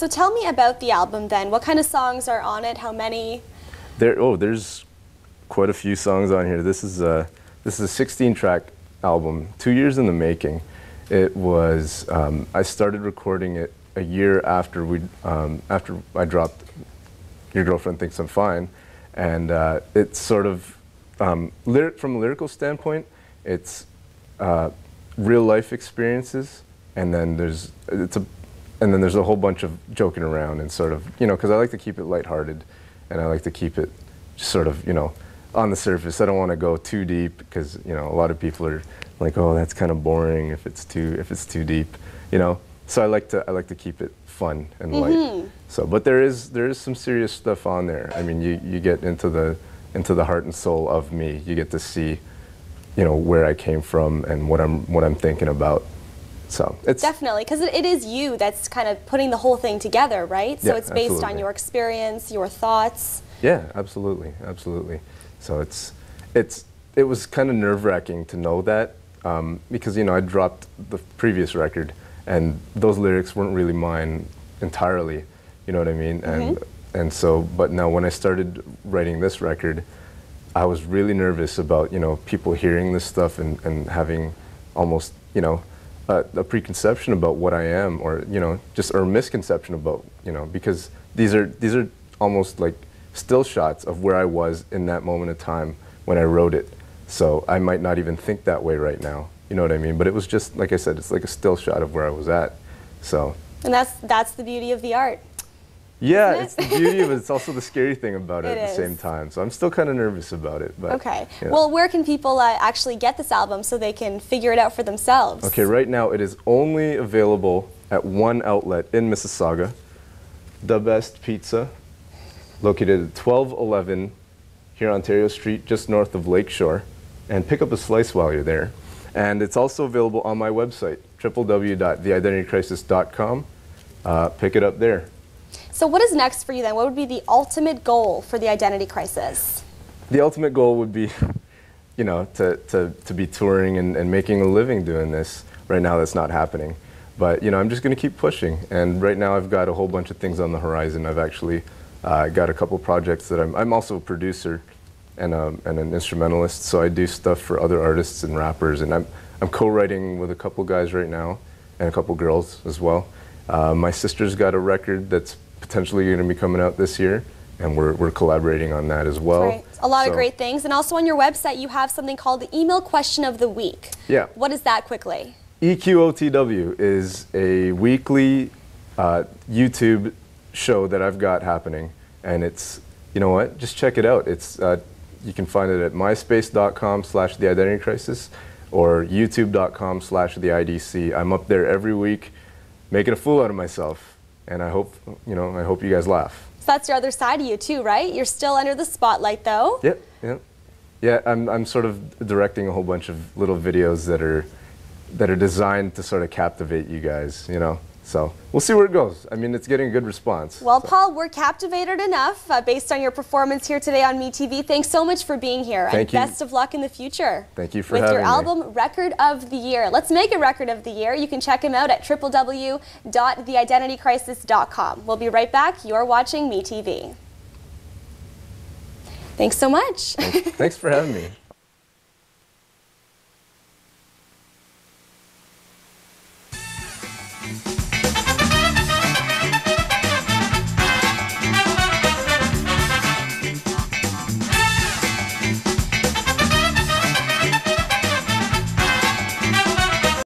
So tell me about the album then. What kind of songs are on it? How many? There's quite a few songs on here. This is a 16-track album, 2 years in the making. It was I started recording it a year after after I dropped Your Girlfriend Thinks I'm Fine, and it's sort of from a lyrical standpoint, it's real life experiences, and then there's a whole bunch of joking around and sort of, you know, because I like to keep it lighthearted, and I like to keep it just sort of, you know, on the surface. I don't want to go too deep because, you know, a lot of people are like, oh, that's kind of boring if it's too deep, you know. So I like to keep it fun and light. So, but there is some serious stuff on there. I mean, you get into the heart and soul of me. You get to see, you know, where I came from and what I'm thinking about. So it's definitely, because it is you that's kind of putting the whole thing together, right? So yeah, it's based absolutely. on your experience, your thoughts. Yeah, absolutely, absolutely. So it was kind of nerve-wracking to know that because, you know, I dropped the previous record and those lyrics weren't really mine entirely, you know what I mean? And so, but now when I started writing this record, I was really nervous about, you know, people hearing this stuff and having almost, you know, a preconception about what I am, or, you know, just or a misconception about, you know, because these are almost like still shots of where I was in that moment of time when I wrote it. So I might not even think that way right now, you know what I mean? But it was just, like I said, it's like a still shot of where I was at. So. And that's the beauty of the art. Yeah, it's the beauty of it. It's also the scary thing about it at the same time. So I'm still kind of nervous about it. But, okay. You know. Well, where can people actually get this album so they can figure it out for themselves? Okay, right now it is only available at one outlet in Mississauga, The Best Pizza, located at 1211 here on Ontario Street, just north of Lakeshore. And pick up a slice while you're there. And it's also available on my website, www.theidentitycrisis.com. Pick it up there. So what is next for you then? What would be the ultimate goal for the Identity Crisis? The ultimate goal would be, you know, to be touring and making a living doing this. Right now that's not happening. But, you know, I'm just going to keep pushing. And right now I've got a whole bunch of things on the horizon. I've actually got a couple projects that I'm also a producer and an instrumentalist. So I do stuff for other artists and rappers. And I'm co-writing with a couple guys right now and a couple girls as well. My sister's got a record that's potentially going to be coming out this year, and we're collaborating on that as well. Right. A lot of great things. And also on your website you have something called the Email Question of the Week. Yeah. What is that quickly? EQOTW is a weekly YouTube show that I've got happening, and it's, you know what, just check it out. It's you can find it at myspace.com/theidentitycrisis or youtube.com/theidc. I'm up there every week making a fool out of myself. And I hope, you know, I hope you guys laugh. So that's your other side of you too, right? You're still under the spotlight though. Yep, yep. Yeah, I'm sort of directing a whole bunch of little videos that are designed to sort of captivate you guys, you know. So we'll see where it goes. I mean, it's getting a good response. Well, so. Paul, we're captivated enough based on your performance here today on MeTV. Thanks so much for being here. Thank you. Best of luck in the future. Thank you for having me. With your album, Record of the Year. Let's make a Record of the Year. You can check him out at www.theidentitycrisis.com. We'll be right back. You're watching MeTV. Thanks so much. Thanks for having me.